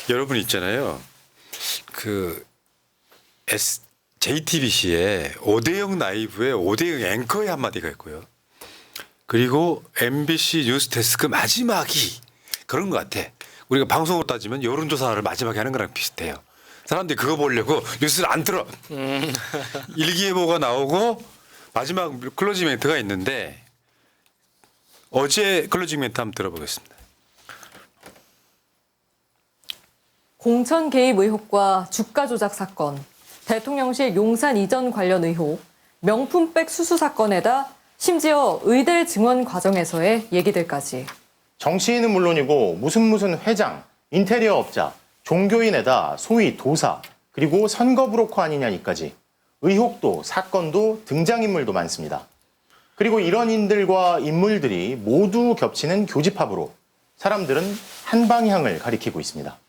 여러분 있잖아요. JTBC에 오대영 라이브에 오대영 앵커의 한마디가 있고요. 그리고 MBC 뉴스데스크 마지막이 그런 것 같아. 우리가 방송으로 따지면 여론조사를 마지막에 하는 거랑 비슷해요. 사람들이 그거 보려고 뉴스를 안 틀어. 일기예보가 나오고 마지막 클로징 멘트가 있는데 어제 클로징 멘트 한번 들어보겠습니다. 공천 개입 의혹과 주가 조작 사건, 대통령실 용산 이전 관련 의혹, 명품백 수수 사건에다 심지어 의대 증원 과정에서의 얘기들까지. 정치인은 물론이고 무슨 회장, 인테리어 업자, 종교인에다 소위 도사, 그리고 선거 브로커 아니냐니까지 의혹도 사건도 등장인물도 많습니다. 그리고 이런 인들과 인물들이 모두 겹치는 교집합으로 사람들은 한 방향을 가리키고 있습니다.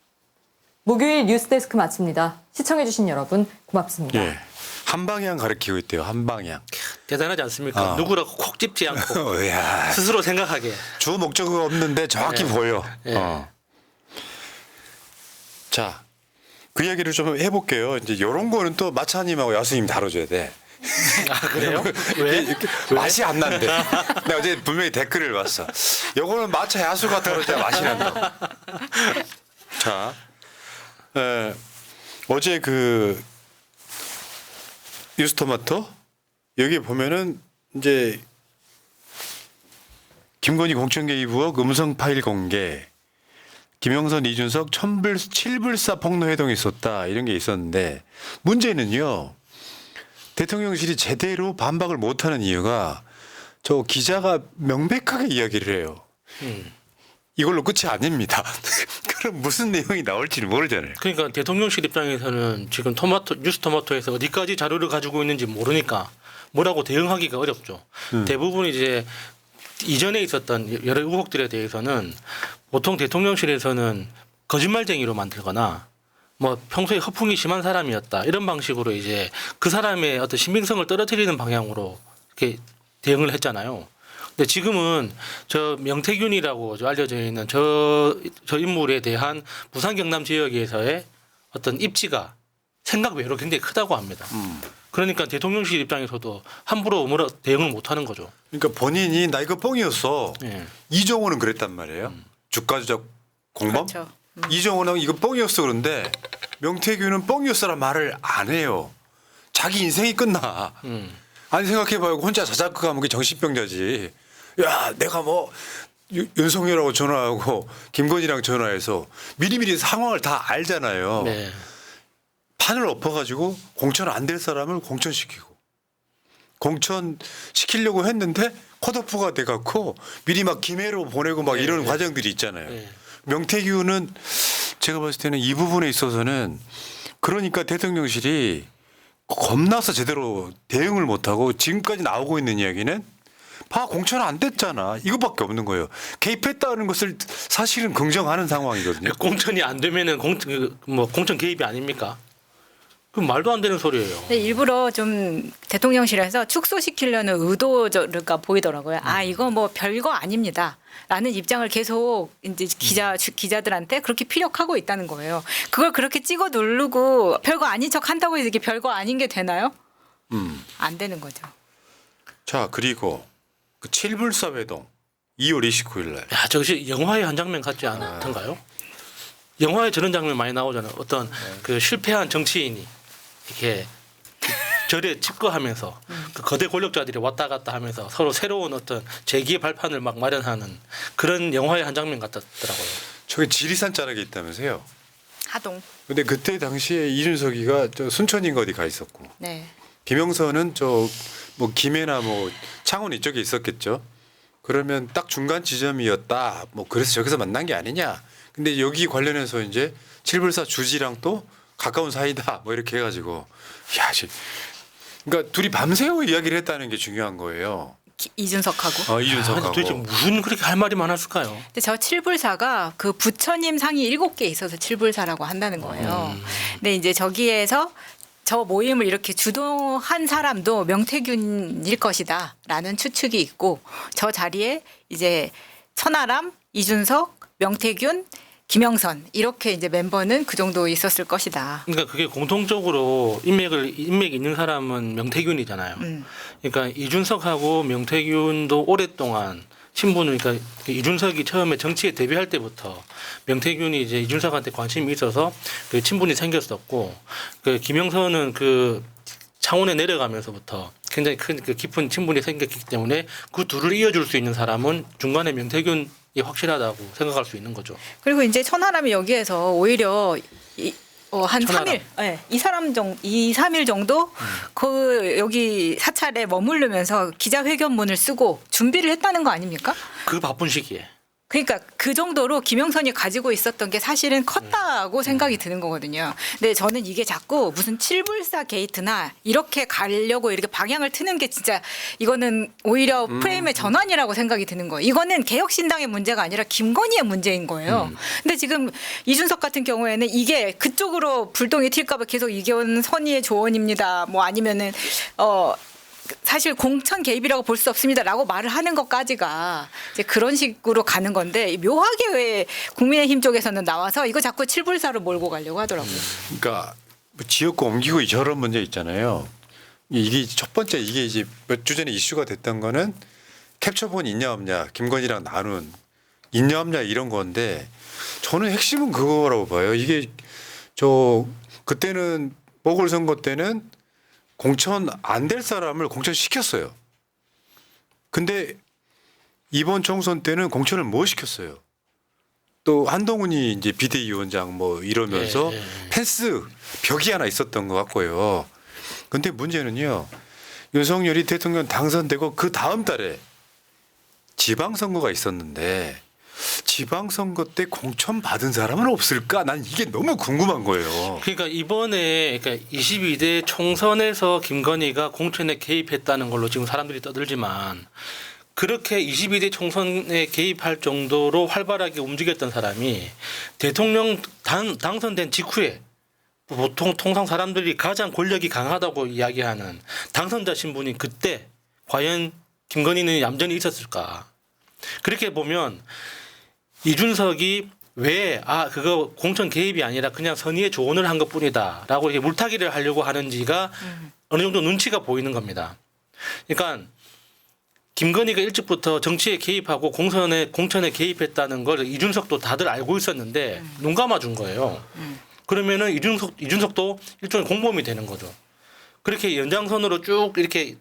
목요일 뉴스데스크 마칩니다. 시청해주신 여러분 고맙습니다. 예. 한 방향 가리키고 있대요. 한 방향. 대단하지 않습니까? 누구라고 콕 집지 않고 야. 스스로 생각하게. 주 목적은 없는데 정확히 보여. 자, 그 이야기를 좀 해볼게요. 이제 이런 거는 또 마차님하고 야수님 다뤄줘야 돼. 아, 그래요? 왜? 맛이 안 난대. 내가 어제 분명히 댓글을 봤어. 요거는 마차 야수가 다뤄줘야 맛이 난다. 자, 어제 그 뉴스토마토 여기 보면은 이제 김건희 공천 개입 의혹 음성 파일 공개, 김영선 이준석 7불사 폭로 회동이 있었다 이런 게 있었는데 문제는요. 대통령실이 제대로 반박을 못하는 이유가 저 기자가 명백하게 이야기를 해요. 이걸로 끝이 아닙니다. 그럼 무슨 내용이 나올지는 모르잖아요. 그러니까 대통령실 입장에서는 지금 뉴스토마토에서 어디까지 자료를 가지고 있는지 모르니까 뭐라고 대응하기가 어렵죠. 대부분 이제 이전에 있었던 여러 의혹들에 대해서는 보통 대통령실에서는 거짓말쟁이로 만들거나 뭐 평소에 허풍이 심한 사람이었다 이런 방식으로 이제 그 사람의 어떤 신빙성을 떨어뜨리는 방향으로 이렇게 대응을 했잖아요. 근데 지금은 저 명태균이라고 알려져 있는 저 인물에 대한 부산 경남 지역에서의 어떤 입지가 생각 외로 굉장히 크다고 합니다. 그러니까 대통령실 입장에서도 함부로 뭐라 대응을 못 하는 거죠. 그러니까 본인이 나 이거 뻥이었어. 예. 이정호는 그랬단 말이에요. 주가 조작 공범. 그렇죠. 이정호는 이거 뻥이었어 그런데 명태균은 뻥이었어란 말을 안 해요. 자기 인생이 끝나. 아니 생각해봐요. 혼자 자작극 하면 그게 정신병자지. 야 내가 뭐 윤석열하고 전화하고 김건희랑 전화해서 미리미리 상황을 다 알잖아요. 네. 판을 엎어가지고 공천 안 될 사람을 공천시키고 공천시키려고 했는데 컷오프가 돼갖고 미리 막 김해로 보내고 막 이런 과정들이 있잖아요. 네. 명태균은 제가 봤을 때는 이 부분에 있어서는 그러니까 대통령실이 겁나서 제대로 대응을 못하고 지금까지 나오고 있는 이야기는 공천 안 됐잖아. 이거밖에 없는 거예요. 개입했다는 것을 사실은 긍정하는 상황이거든요. 공천이 안 되면은 공천 개입이 아닙니까? 그 말도 안 되는 소리예요. 근데 일부러 좀 대통령실에서 축소시키려는 의도가 보이더라고요. 아 이거 뭐 별거 아닙니다. 라는 입장을 계속 이제 기자들한테 그렇게 피력하고 있다는 거예요. 그걸 그렇게 찍어 누르고 별거 아닌 척 한다고 해서 이게 별거 아닌 게 되나요? 안 되는 거죠. 자 그리고 그 7불사 회동 2월 29일 날. 야, 저것이 영화의 한 장면 같지 않던가요? 영화에 저런 장면 많이 나오잖아요. 어떤 그 실패한 정치인이 이렇게 절에 집거하면서 그 거대 권력자들이 왔다 갔다 하면서 서로 새로운 어떤 재기의 발판을 막 마련하는 그런 영화의 한 장면 같았더라고요. 저기 지리산 자락에 있다면서요? 하동. 근데 그때 당시에 이준석이가 저 순천인가 어디 가 있었고 네. 김영선은 저 뭐 김해나 뭐 창원 이쪽에 있었겠죠. 그러면 딱 중간 지점이었다. 뭐 그래서 저기서 만난 게 아니냐. 근데 여기 관련해서 이제 7불사 주지랑 또 가까운 사이다. 뭐 이렇게 해가지고 야, 그러니까 둘이 밤새워 이야기를 했다는 게 중요한 거예요. 이준석하고. 이준석하고. 도대체 무슨 그렇게 할 말이 많았을까요? 근데 저 칠불사가 그 부처님 상이 7개 있어서 칠불사라고 한다는 거예요. 근데 이제 저기에서 저 모임을 이렇게 주도한 사람도 명태균일 것이다라는 추측이 있고 저 자리에 이제 천하람, 이준석, 명태균, 김영선 이렇게 이제 멤버는 그 정도 있었을 것이다. 그러니까 그게 공통적으로 인맥이 있는 사람은 명태균이잖아요. 그러니까 이준석하고 명태균도 오랫동안 친분을 그러니까 이준석이 처음에 정치에 데뷔할 때부터 명태균이 이제 이준석한테 관심이 있어서 그 친분이 생겼었고 그 김영선은 그 창원에 내려가면서부터 굉장히 큰 그 깊은 친분이 생겼기 때문에 그 둘을 이어줄 수 있는 사람은 중간에 명태균이 확실하다고 생각할 수 있는 거죠. 그리고 이제 천하람이 여기에서 오히려 한 천하람. 3일, 네, 2-3일 정도 그 여기 사찰에 머무르면서 기자회견문을 쓰고 준비를 했다는 거 아닙니까? 그 바쁜 시기에. 그러니까 그 정도로 김영선이 가지고 있었던 게 사실은 컸다고 생각이 드는 거거든요. 근데 저는 이게 자꾸 무슨 칠불사 게이트나 이렇게 가려고 이렇게 방향을 트는 게 진짜 이거는 오히려 프레임의 전환이라고 생각이 드는 거예요. 이거는 개혁신당의 문제가 아니라 김건희의 문제인 거예요. 근데 지금 이준석 같은 경우에는 이게 그쪽으로 불똥이 튈까 봐 계속 이건 선의의 조언입니다. 뭐 아니면은 사실 공천 개입이라고 볼 수 없습니다라고 말을 하는 것까지가 이제 그런 식으로 가는 건데 묘하게 왜 국민의힘 쪽에서는 나와서 이거 자꾸 칠불사로 몰고 가려고 하더라고요. 그러니까 뭐 지역구 옮기고 저런 문제 있잖아요. 이게 첫 번째 이게 이제 몇 주 전에 이슈가 됐던 거는 캡처본 있냐 없냐 김건희랑 나눈 있냐 없냐 이런 건데 저는 핵심은 그거라고 봐요. 이게 그때는 보궐선거 때는 공천 안 될 사람을 공천시켰어요. 근데 이번 총선 때는 공천을 못 시켰어요. 또 한동훈이 이제 비대위원장 뭐 이러면서 펜스 벽이 하나 있었던 것 같고요. 근데 문제는요. 윤석열이 대통령 당선되고 그 다음 달에 지방선거가 있었는데 지방선거 때 공천 받은 사람은 없을까? 난 이게 너무 궁금한 거예요. 그러니까 이번에 그러니까 22대 총선에서 김건희가 공천에 개입했다는 걸로 지금 사람들이 떠들지만 그렇게 22대 총선에 개입할 정도로 활발하게 움직였던 사람이 대통령 당선된 직후에 보통 통상 사람들이 가장 권력이 강하다고 이야기하는 당선자 신분이 그때 과연 김건희는 얌전히 있었을까? 그렇게 보면 이준석이 왜 그거 공천 개입이 아니라 그냥 선의의 조언을 한 것뿐이다라고 이렇게 물타기를 하려고 하는지가 어느 정도 눈치가 보이는 겁니다. 그러니까 김건희가 일찍부터 정치에 개입하고 공천에 개입했다는 걸 이준석도 다들 알고 있었는데 눈 감아준 거예요. 그러면은 이준석도 일종의 공범이 되는 거죠. 그렇게 연장선으로 쭉 이렇게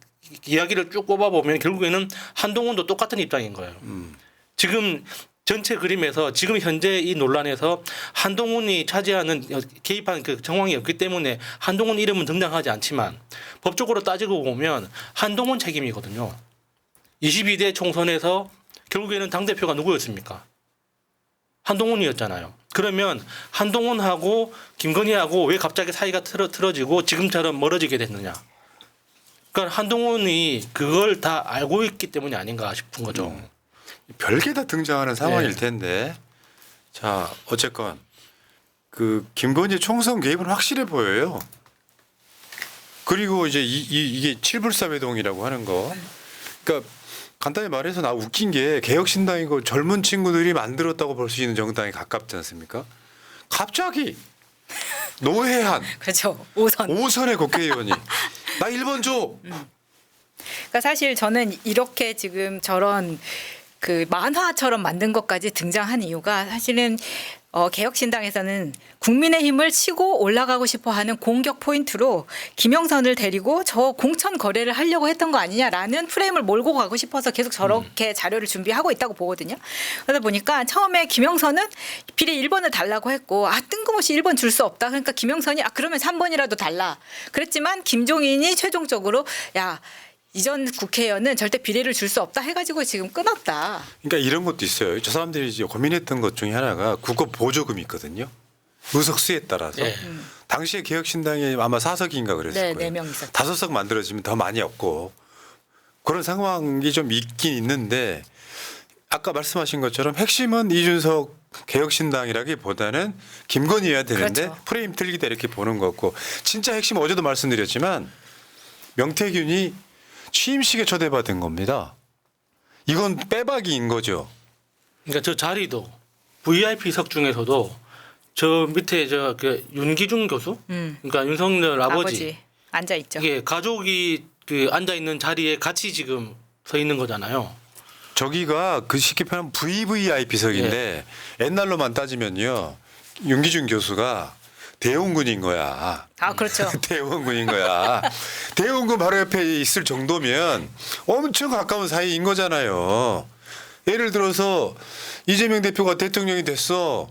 이야기를 쭉 꼽아보면 결국에는 한동훈도 똑같은 입장인 거예요. 지금 전체 그림에서 지금 현재 이 논란에서 한동훈이 차지하는 개입한 그 정황이 없기 때문에 한동훈 이름은 등장하지 않지만 법적으로 따지고 보면 한동훈 책임이거든요. 22대 총선에서 결국에는 당대표가 누구였습니까? 한동훈이었잖아요. 그러면 한동훈하고 김건희하고 왜 갑자기 사이가 틀어지고 지금처럼 멀어지게 됐느냐. 그러니까 한동훈이 그걸 다 알고 있기 때문이 아닌가 싶은 거죠. 별게 다 등장하는 상황일 텐데 자 어쨌건 그 김건희 총선 개입은 확실해 보여요. 그리고 이제 이게 칠불사회동이라고 하는 거 그러니까 간단히 말해서 나 웃긴 게 개혁신당이고 젊은 친구들이 만들었다고 볼 수 있는 정당에 가깝지 않습니까? 갑자기 노회한 그렇죠. 5선의 국회의원이 나 1번 줘. 그러니까 사실 저는 이렇게 지금 저런 그 만화처럼 만든 것까지 등장한 이유가 사실은 개혁신당에서는 국민의힘을 치고 올라가고 싶어하는 공격 포인트로 김영선을 데리고 저 공천 거래를 하려고 했던 거 아니냐라는 프레임을 몰고 가고 싶어서 계속 저렇게 자료를 준비하고 있다고 보거든요. 그러다 보니까 처음에 김영선은 비례 1번을 달라고 했고 뜬금없이 1번 줄 수 없다. 그러니까 김영선이 그러면 3번이라도 달라. 그랬지만 김종인이 최종적으로 이전 국회의원은 절대 비례를 줄 수 없다 해가지고 지금 끊었다. 그러니까 이런 것도 있어요. 저 사람들이 이제 고민했던 것 중에 하나가 국고 보조금이 있거든요. 의석수에 따라서. 당시에 개혁신당이 아마 4석인가 그랬을 거예요. 4명 있었죠. 5석 만들어지면 더 많이 없고 그런 상황이 좀 있긴 있는데 아까 말씀하신 것처럼 핵심은 이준석 개혁신당이라기보다는 김건희여야 되는데 그렇죠. 프레임 틀기다 이렇게 보는 거고 진짜 핵심 어제도 말씀드렸지만 명태균이 취임식에 초대받은 겁니다. 이건 빼박이인 거죠. 그러니까 저 자리도 VIP석 중에서도 저 밑에 그 윤기중 교수, 그러니까 윤석열 아버지, 앉아 있죠. 이게 가족이 그 앉아 있는 자리에 같이 지금 서 있는 거잖아요. 저기가 그 쉽게 표현하면 VVIP석인데 옛날로만 따지면요. 윤기준 교수가 대원군인 거야. 아 그렇죠. 대원군인 거야. 대원군 바로 옆에 있을 정도면 엄청 가까운 사이인 거잖아요. 예를 들어서 이재명 대표가 대통령이 됐어.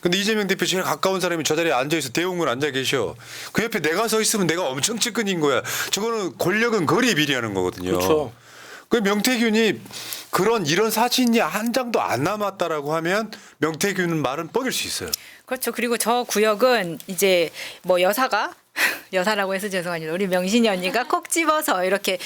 근데 이재명 대표 제일 가까운 사람이 저 자리에 앉아있어. 대원군 앉아 계셔. 그 옆에 내가 서 있으면 내가 엄청 측근인 거야. 저거는 권력은 거리에 비례하는 거거든요. 그렇죠. 그 명태균이 이런 사진이 한 장도 안 남았다라고 하면 명태균은 말은 뻐길 수 있어요. 그렇죠. 그리고 저 구역은 이제 뭐 여사가 여사라고 해서 죄송합니다. 우리 명신이 언니가 콕 집어서 이렇게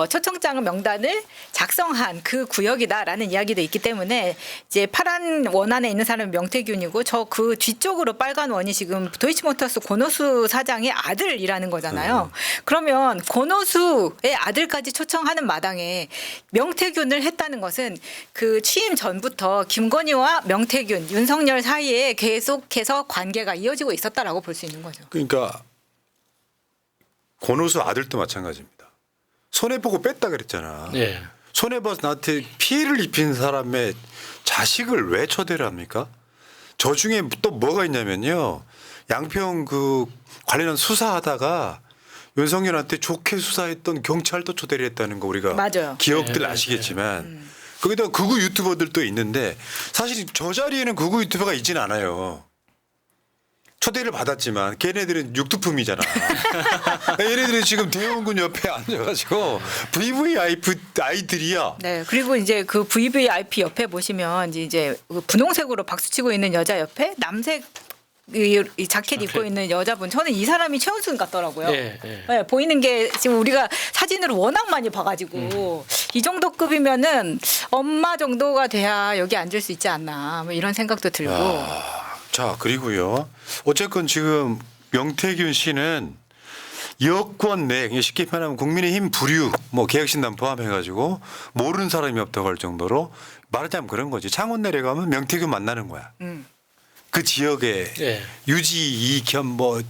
초청장 명단을 작성한 그 구역이다라는 이야기도 있기 때문에 이제 파란 원 안에 있는 사람은 명태균이고 저 그 뒤쪽으로 빨간 원이 지금 도이치모터스 권오수 사장의 아들이라는 거잖아요. 그러면 권오수의 아들까지 초청하는 마당에 명태균을 했다는 것은 그 취임 전부터 김건희와 명태균, 윤석열 사이에 계속해서 관계가 이어지고 있었다라고 볼 수 있는 거죠. 그러니까 권오수 아들도 마찬가지입니다. 손해보고 뺐다 그랬잖아. 네. 손해봐서 나한테 피해를 입힌 사람의 자식을 왜 초대를 합니까? 저 중에 또 뭐가 있냐면요. 양평 그 관련한 수사하다가 윤석열한테 좋게 수사했던 경찰도 초대를 했다는 거 우리가 맞아요. 기억들 아시겠지만 거기다 극우 유튜버들도 있는데 사실 저 자리에는 극우 유튜버가 있진 않아요. 초대를 받았지만 걔네들은 육두품이잖아. 얘네들은 지금 대원군 옆에 앉아가지고 VVIP 아이들이야. 네. 그리고 이제 그 VVIP 옆에 보시면 이제 그 분홍색으로 박수치고 있는 여자 옆에 남색 이 자켓 입고 있는 여자분 저는 이 사람이 최은순 같더라고요. 예, 예. 네, 보이는 게 지금 우리가 사진으로 워낙 많이 봐가지고 이 정도 급이면은 엄마 정도가 돼야 여기 앉을 수 있지 않나 뭐 이런 생각도 들고. 자, 그리고요. 어쨌건 지금 명태균 씨는 여권 내 쉽게 표현하면 국민의힘 부류 뭐 개혁신당 포함해가지고 모르는 사람이 없다고 할 정도로 말하자면 그런 거지. 창원 내려가면 명태균 만나는 거야. 그 지역에 예. 유지 이겸 뭐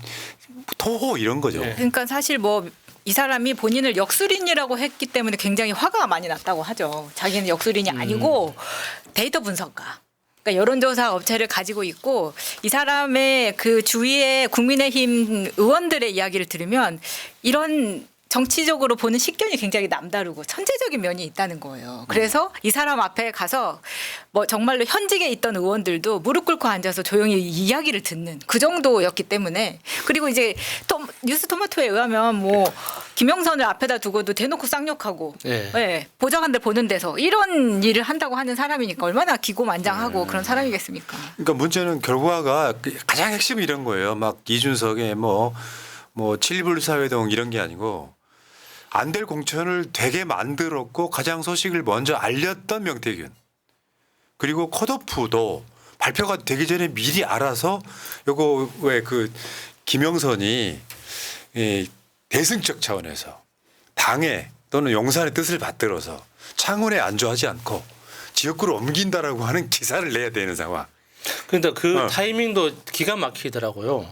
토호 이런 거죠. 예. 그러니까 사실 뭐 이 사람이 본인을 역술인이라고 했기 때문에 굉장히 화가 많이 났다고 하죠. 자기는 역술인이 아니고 데이터 분석가. 그러니까 여론조사 업체를 가지고 있고 이 사람의 그 주위의 국민의힘 의원들의 이야기를 들으면 이런 정치적으로 보는 식견이 굉장히 남다르고 천재적인 면이 있다는 거예요. 그래서 이 사람 앞에 가서 뭐 정말로 현직에 있던 의원들도 무릎 꿇고 앉아서 조용히 이야기를 듣는 그 정도였기 때문에 그리고 이제 뉴스 토마토에 의하면 뭐 김영선을 앞에다 두고도 대놓고 쌍욕하고 예. 네, 보좌관들 보는 데서 이런 일을 한다고 하는 사람이니까 얼마나 기고만장하고 그런 사람이겠습니까? 그러니까 문제는 결과가 가장 핵심이 이런 거예요. 막 이준석의 뭐 칠불사회동 이런 게 아니고 안 될 공천을 되게 만들었고 가장 소식을 먼저 알렸던 명태균. 그리고 컷오프도 발표가 되기 전에 미리 알아서 요거 왜 그 김영선이 이 대승적 차원에서 당의 또는 용산의 뜻을 받들어서 창원에 안주하지 않고 지역구로 옮긴다라고 하는 기사를 내야 되는 상황. 그러니까 그 타이밍도 기가 막히더라고요.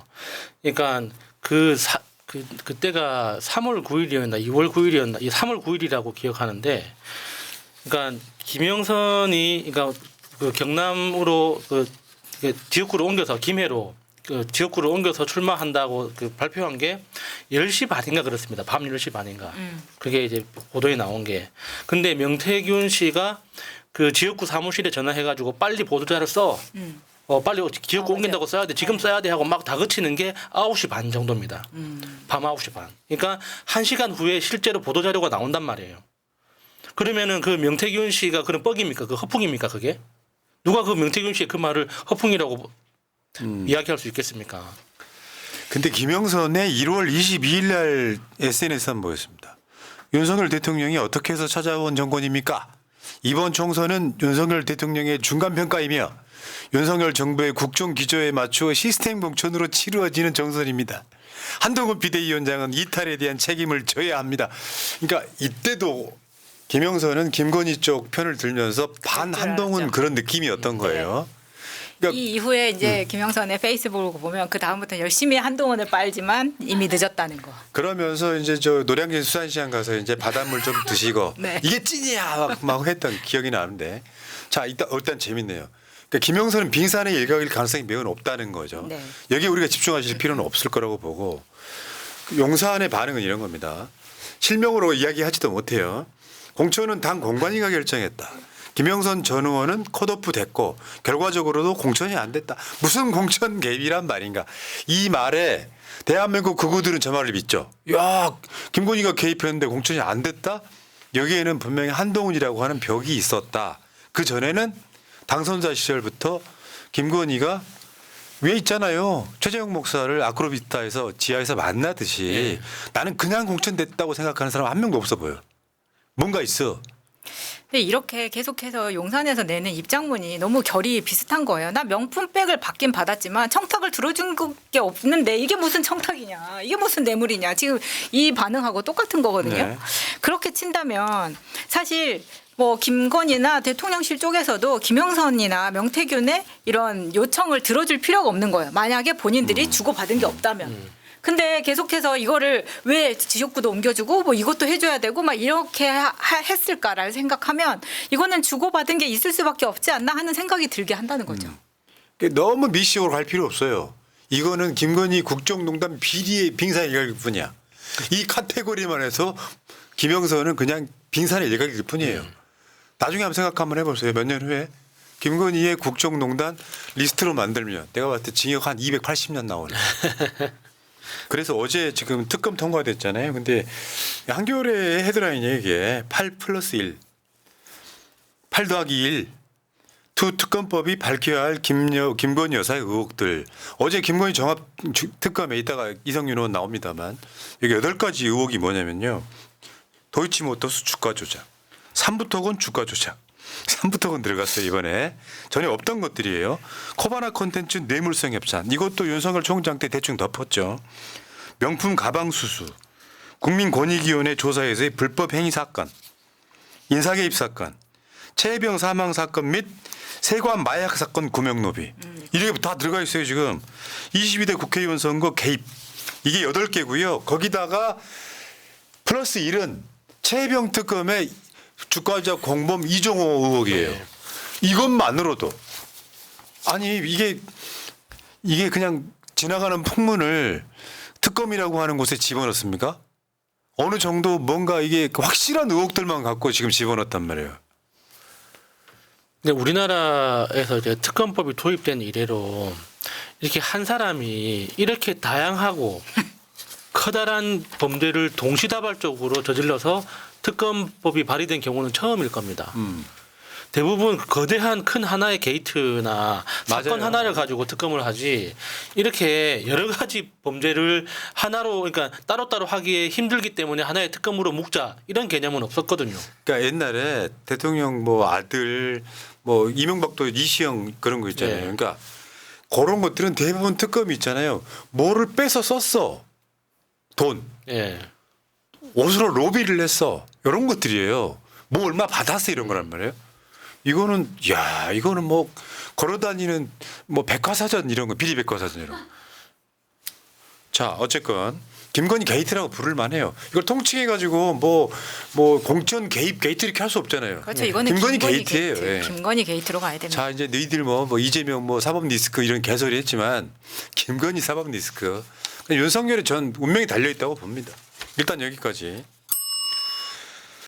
그러니까 그때가 3월 9일이었나 2월 9일이었나 이 3월 9일이라고 기억하는데, 그러니까 김영선이 그러니까 그 경남으로 그 지역구로 옮겨서 김해로 그 지역구로 옮겨서 출마한다고 그 발표한 게 10시 반인가 그렇습니다. 밤 10시 반인가. 그게 이제 보도에 나온 게. 근데 명태균 씨가 그 지역구 사무실에 전화해가지고 빨리 보도자를 써. 빨리 지역구 옮긴다고 써야 돼. 지금 써야 돼 하고 막 다그치는 게 9시 반 정도입니다. 밤 9시 반. 그러니까 1시간 후에 실제로 보도자료가 나온단 말이에요. 그러면은 그 명태균 씨가 그런 뻑입니까? 그 허풍입니까? 그게? 누가 그 명태균 씨의 그 말을 허풍이라고 이야기할 수 있겠습니까? 근데 김영선의 1월 22일 날 SNS에 한번 보였습니다. 윤석열 대통령이 어떻게 해서 찾아온 정권입니까? 이번 총선은 윤석열 대통령의 중간평가이며 윤석열 정부의 국정 기조에 맞추어 시스템 공천으로 치루어지는 정선입니다. 한동훈 비대위원장은 이탈에 대한 책임을 져야 합니다. 그러니까 이때도 김영선은 김건희 쪽 편을 들면서 반 한동훈 그런 느낌이었던 거예요. 그러니까 이 이후에 이제 김영선의 페이스북을 보면 그 다음부터 열심히 한동훈을 빨지만 이미 늦었다는 거. 그러면서 이제 저 노량진 수산시장 가서 이제 바닷물 좀 드시고 네. 이게 찐이야 막 했던 기억이 나는데 자 일단 재밌네요. 그러니까 김영선은 빙산의 일각일 가능성이 매우 높다는 거죠. 네. 여기에 우리가 집중하실 필요는 없을 거라고 보고 그 용산의 반응은 이런 겁니다. 실명으로 이야기하지도 못해요. 공천은 당 공관위가 결정했다. 김영선 전 의원은 컷오프 됐고 결과적으로도 공천이 안 됐다. 무슨 공천 개입이란 말인가. 이 말에 대한민국 극우들은 저 말을 믿죠. 야 김건희가 개입했는데 공천이 안 됐다. 여기에는 분명히 한동훈이라고 하는 벽이 있었다. 그 전에는 당선자 시절부터 김건희가 왜 있잖아요. 최재형 목사를 아크로비타에서 지하에서 만나듯이 나는 그냥 공천됐다고 생각하는 사람 한 명도 없어 보여. 뭔가 있어. 근데 이렇게 계속해서 용산에서 내는 입장문이 너무 결이 비슷한 거예요. 나 명품백을 받긴 받았지만 청탁을 들어준 게 없는데 이게 무슨 청탁이냐. 이게 무슨 뇌물이냐. 지금 이 반응하고 똑같은 거거든요. 네. 그렇게 친다면 사실 뭐 김건희나 대통령실 쪽에서도 김영선이나 명태균의 이런 요청을 들어줄 필요가 없는 거예요. 만약에 본인들이 주고받은 게 없다면. 근데 계속해서 이거를 왜 지역구도 옮겨주고 뭐 이것도 해줘야 되고 막 이렇게 했을까를 생각하면 이거는 주고받은 게 있을 수밖에 없지 않나 하는 생각이 들게 한다는 거죠. 너무 미시적으로 갈 필요 없어요. 이거는 김건희 국정농단 비리의 빙산의 일각일 뿐이야. 이 카테고리만 해서 김영선은 그냥 빙산의 일각일 뿐이에요. 나중에 한번 생각 한번 해보세요. 몇 년 후에 김건희의 국정농단 리스트로 만들면 내가 봤을 때 징역 한 280년 나오네. 그래서 어제 지금 특검 통과됐잖아요. 근데 한겨레의 헤드라인이 이게 8+1, 8 더하기 1, 투 특검법이 밝혀야 할 김건희 여사의 의혹들. 어제 김건희 종합 특검에 이따가 이성윤 의원 나옵니다만 여기 8가지 의혹이 뭐냐면요. 도이치모터스 주가 조작, 삼부토건 주가 조작. 삼부토건 들어갔어요 이번에. 전에 없던 것들이에요. 코바나 콘텐츠 뇌물성 협찬. 이것도 윤석열 총장 때 대충 덮었죠. 명품 가방 수수. 국민권익위원회 조사에서의 불법 행위 사건. 인사개입 사건. 최혜병 사망 사건 및 세관 마약 사건 구명노비. 이렇게 다 들어가 있어요 지금. 22대 국회의원 선거 개입. 이게 8개고요. 거기다가 플러스 1은 최혜병 특검의 주가 조작 공범 이종호 의혹이에요. 이것만으로도 아니 이게 그냥 지나가는 풍문을 특검이라고 하는 곳에 집어넣습니까? 어느 정도 뭔가 이게 확실한 의혹들만 갖고 지금 집어넣었단 말이에요. 근데 우리나라에서 이제 특검법이 도입된 이래로 이렇게 한 사람이 이렇게 다양하고 커다란 범죄를 동시다발적으로 저질러서 특검법이 발의된 경우는 처음일 겁니다. 대부분 거대한 큰 하나의 게이트나 사건 맞아요. 하나를 가지고 특검을 하지 이렇게 여러 가지 범죄를 하나로 그러니까 따로따로 하기에 힘들기 때문에 하나의 특검으로 묶자 이런 개념은 없었거든요. 그러니까 옛날에 대통령 뭐 아들 뭐 이명박도 이시영 그런 거 있잖아요. 네. 그러니까 그런 것들은 대부분 특검이 있잖아요. 뭐를 빼서 썼어. 돈. 예. 옷으로 로비를 했어. 이런 것들이에요. 뭐 얼마 받았어 이런 거란 말이에요. 이거는 뭐 걸어다니는 뭐 백화사전 이런 거 비리 백화사전 이런 거. 자 어쨌건 김건희 게이트라고 부를 만해요. 이걸 통칭해 가지고 뭐 공천 개입 게이트 이렇게 할 수 없잖아요. 그렇죠. 이거는 김건희 김건희 게이트예요. 게이트. 예. 김건희 게이트로 가야 됩니다. 자 이제 너희들 뭐 이재명 뭐 사법 리스크 이런 개소리 했지만 김건희 사법 리스크 윤석열이 전 운명이 달려 있다고 봅니다. 일단 여기까지.